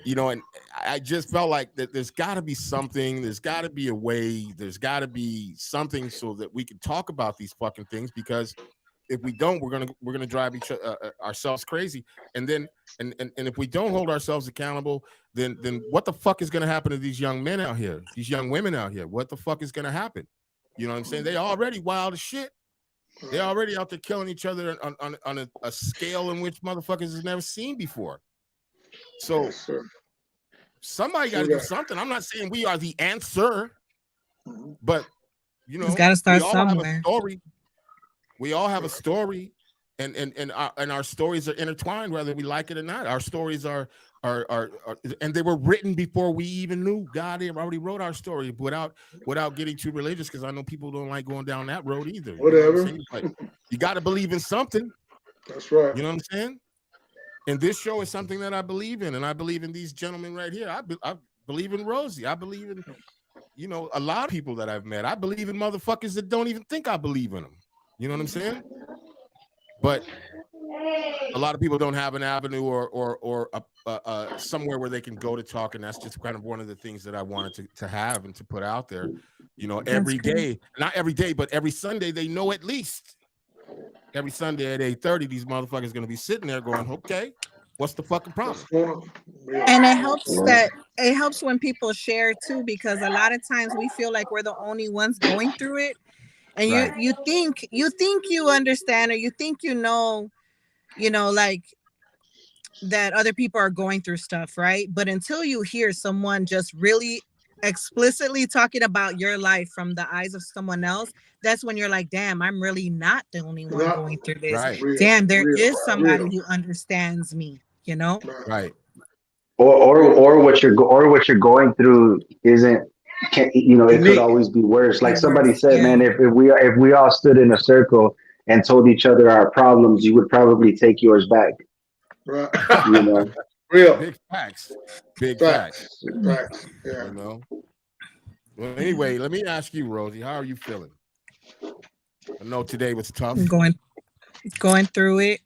You know, and I just felt like that there's got to be something, there's got to be a way, there's got to be something so that we can talk about these fucking things, because if we don't, we're gonna drive ourselves crazy, and then and if we don't hold ourselves accountable, then what the fuck is gonna happen to these young men out here, these young women out here? What the fuck is gonna happen? You know what I'm saying? They already wild as shit. They're already out there killing each other on a scale in which motherfuckers has never seen before. So. Yes, sir. Somebody got to do something. I'm not saying we are the answer, but you know, it's got to start we all somewhere. have a story. We all have a story, and our stories are intertwined, whether we like it or not. Our stories are and they were written before we even knew. God already wrote our story without getting too religious, because I know people don't like going down that road either. Whatever. You got to believe in something. That's right. You know what I'm saying? And this show is something that I believe in, and I believe in these gentlemen right here. I believe in Rosie. I believe in, you know, a lot of people that I've met. I believe in motherfuckers that don't even think I believe in them. You know what I'm saying? But a lot of people don't have an avenue or somewhere where they can go to talk, and that's just kind of one of the things that I wanted to have and to put out there. You know, every day, not every day, but every Sunday, they know at least. Every Sunday at 8:30, these motherfuckers gonna be sitting there going, okay, what's the fucking problem? And it helps when people share too, because a lot of times we feel like we're the only ones going through it, and Right. you think you understand, or you think you know, like that other people are going through stuff, right? But until you hear someone just really explicitly talking about your life from the eyes of someone else, that's when you're like, damn, I'm really not the only one going through this. Right. Damn, there is somebody who understands me, you know? Right. Or what you're going through isn't, it could always be worse. Like somebody said, man, if we all stood in a circle and told each other our problems, you would probably take yours back. Right. You know. Real. Big facts. Big facts. Facts. Yeah. You know. Well, anyway, let me ask you, Rosie, how are you feeling? I know today was tough. Going through it.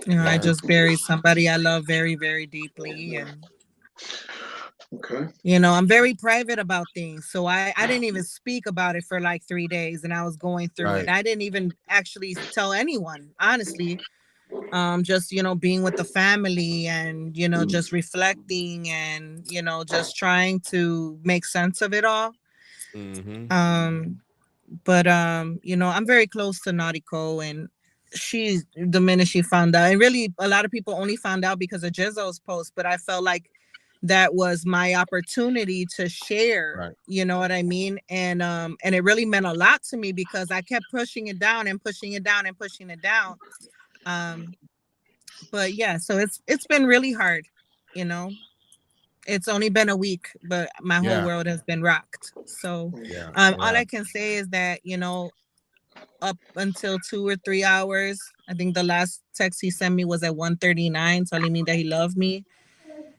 You know, I just buried somebody I love very, very deeply, and okay. You know, I'm very private about things, so I didn't even speak about it for like 3 days, and I was going through it. I didn't even actually tell anyone, honestly. Just, you know, being with the family and, you know, just reflecting and, you know, just trying to make sense of it all. But you know, I'm very close to Nautico, and the minute she found out, and really a lot of people only found out because of Jizzo's post, but I felt like that was my opportunity to share, you know what I mean? And it really meant a lot to me, because I kept pushing it down and pushing it down and pushing it down. But yeah, so it's been really hard, you know. It's only been a week, but my whole world has been rocked. So all I can say is that, you know, up until 2 or 3 hours, I think the last text he sent me was at 1:39, telling me that he loved me.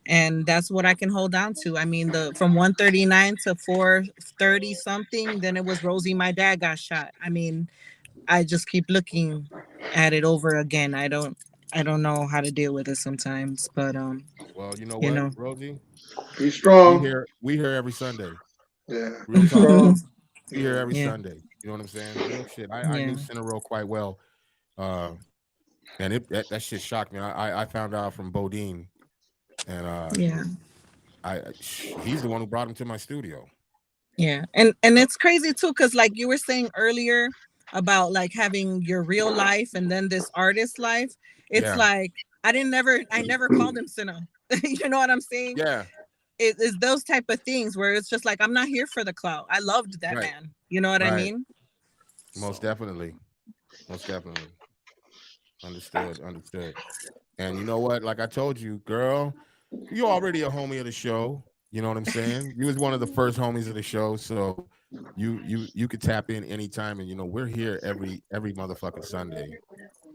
And that's what I can hold on to. I mean, from 1:39 to 4:30 something, then it was Rosie, my dad got shot. I mean, I just keep looking at it over again. I don't know how to deal with it sometimes, but well, you know what, Rosie? Be strong. We here every Sunday. Yeah. Real talk. Strong. Be here every Yeah. Sunday. You know what I'm saying? Real shit. I Yeah. knew Cineroll quite well. And that shit shocked me. I found out from Bodine, and Yeah. he's the one who brought him to my studio. Yeah. And it's crazy too, because like you were saying earlier about like having your real life and then this artist life. It's Yeah. like I never called him Cinna. You know what I'm saying? Yeah. It is those type of things where it's just like I'm not here for the clout. I loved that Right. man. You know what I Right. mean? Most definitely. Most definitely. Understood. And you know what? Like I told you, girl, you're already a homie of the show. You know what I'm saying? You was one of the first homies of the show, so you could tap in anytime. And you know we're here every motherfucking Sunday,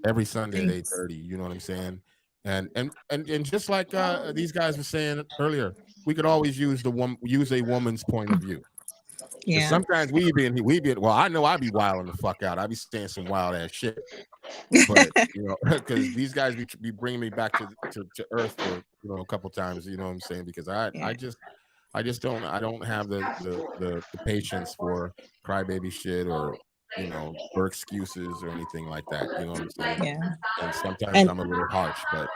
every Sunday at Thanks. 8:30. You know what I'm saying? And just like these guys were saying earlier, we could always use a woman's point of view. Because Yeah. sometimes we be well, I know I be wilding the fuck out. I be saying some wild ass shit. But you know, because these guys be bringing me back to earth for a couple times. You know what I'm saying? Because I just don't have the patience for crybaby shit or for excuses or anything like that. You know what I'm saying? Yeah. And sometimes And I'm a little harsh, but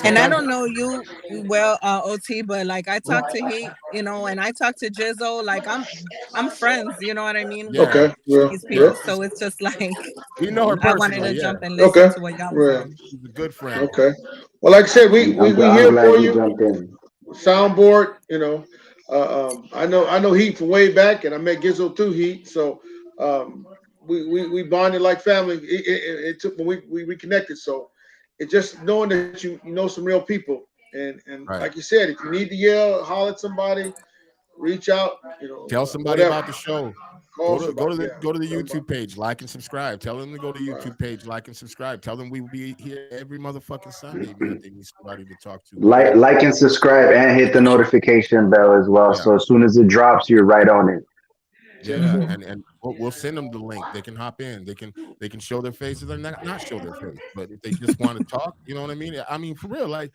and I sometimes don't know you well, OT, but like I talk to Heat, and I talk to Jizzle, like I'm friends, you know what I mean, with yeah, Okay. Yeah. these Yeah. people. So it's just like we know her I wanted personally. to Yeah, jump and listen Okay. to what y'all was Yeah. saying. she's a good friend. Okay. Well, like I said, we I'm here glad for you you. jumped in. Soundboard. I know Heat from way back, and I met Gizzo through Heat. So we bonded like family. It took when we reconnected. So it just knowing that you know some real people, and Right. like you said, if you need to yell, holler at somebody, reach out. Tell somebody Whatever. about the show. Call Go somebody. to the Yeah. YouTube page, like and subscribe. Tell them to go to the Right. YouTube page, like and subscribe. Tell them we will be here every motherfucking Sunday, man. They need somebody to talk to. Like and subscribe and hit the notification bell as well. Yeah. So as soon as it drops, you're right on it. Yeah, and we'll send them the link. They can hop in. They can show their faces or not show their face. But if they just want to talk, you know what I mean? I mean, for real, like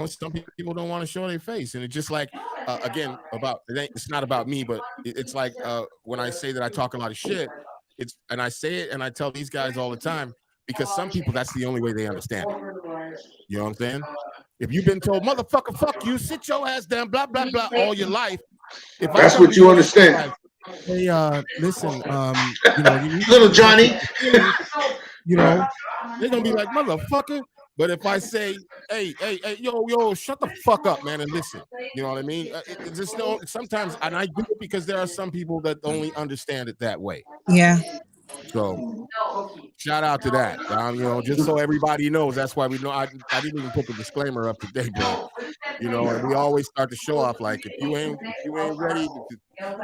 some people don't want to show their face, and it's just like again it's not about me, but it's like when I say that I talk a lot of shit, and I say it and I tell these guys all the time because some people that's the only way they understand it. You know what I'm saying? If you've been told motherfucker, fuck you, sit your ass down, blah blah blah, all your life, if I That's come what to you you understand. hey, listen, you need Little Johnny. they're gonna be like, motherfucker. But if I say, hey, yo, shut the fuck up, man, and listen, you know what I mean? It just sometimes, and I do it because there are some people that only understand it that way. Yeah. So shout out to that. Just so everybody knows, that's why we know I didn't even put the disclaimer up today, but and we always start the show off like if you ain't ready,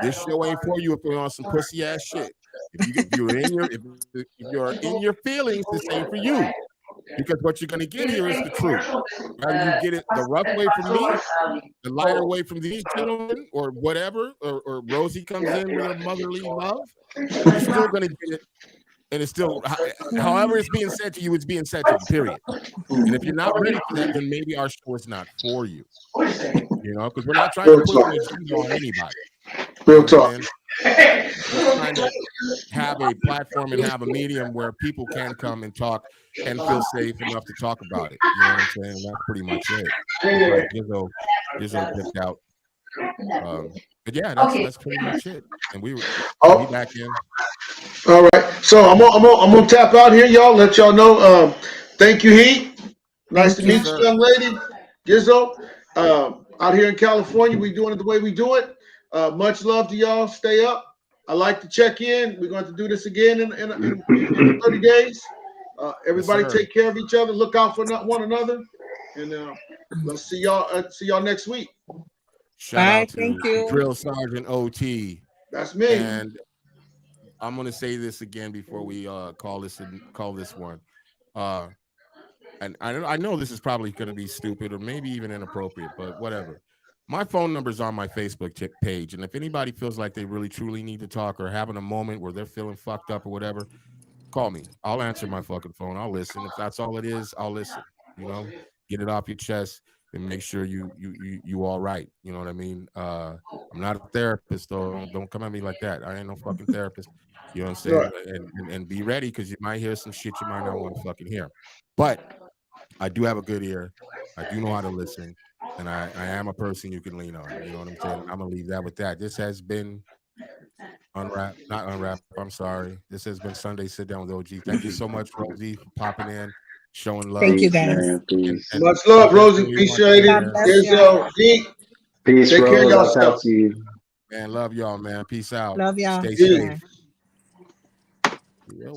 this show ain't for you if you're on some pussy ass shit. If you're in your feelings, this ain't for you. Because what you're gonna get here is the truth. Whether you get it the rough way from me, the lighter way from these gentlemen, or whatever, or Rosie comes in with her motherly love, you're still gonna get it. And it's still, however it's being said to you, it's being said to you, period. And if you're not ready for that, then maybe our show is not for you. Because we're not trying to push an agenda on anybody. Real talk. We're trying to have a platform and have a medium where people can come and talk and feel safe enough to talk about it. You know what I'm saying? And that's pretty much it. It's like Gizzo dipped out. But yeah, that's pretty much it. And we back in. All right. So I'm gonna tap out here, y'all. Let y'all know. Thank you, Heat. Nice to meet you, young lady. Gizzo. Out here in California, we doing it the way we do it. Much love to y'all. Stay up. I like to check in. We're going to do this again in 30 days. Everybody Yes, take care of each other. Look out for one another. And let's see y'all next week. Shout out to Thank you. Drill Sergeant OT. That's me. And I'm gonna say this again before we call this one. And I know this is probably gonna be stupid or maybe even inappropriate, but whatever. My phone number's on my Facebook page, and if anybody feels like they really truly need to talk or having a moment where they're feeling fucked up or whatever, call me. I'll answer my fucking phone. I'll listen. If that's all it is, I'll listen. Get it off your chest. and make sure you all right. You know what I mean? I'm not a therapist, though. Don't come at me like that. I ain't no fucking therapist. You know what I'm saying? Right. And be ready, because you might hear some shit you might not want to fucking hear. But I do have a good ear. I do know how to listen, and I am a person you can lean on. You know what I'm saying? I'm gonna leave that with that. This has been not unwrap. I'm sorry. This has been Sunday Sit Down with OG. Thank you so much, Rosie, for popping in, showing love. Thank you, Peace, guys. man. Peace. And Much love, Rosie. we Appreciate want it. to God bless There's y'all. Heat. Peace, Take care of Rose. I'll yourself. talk to you. man, love y'all, man. Peace out. Love y'all. Stay Yeah. safe. Bye. Yo.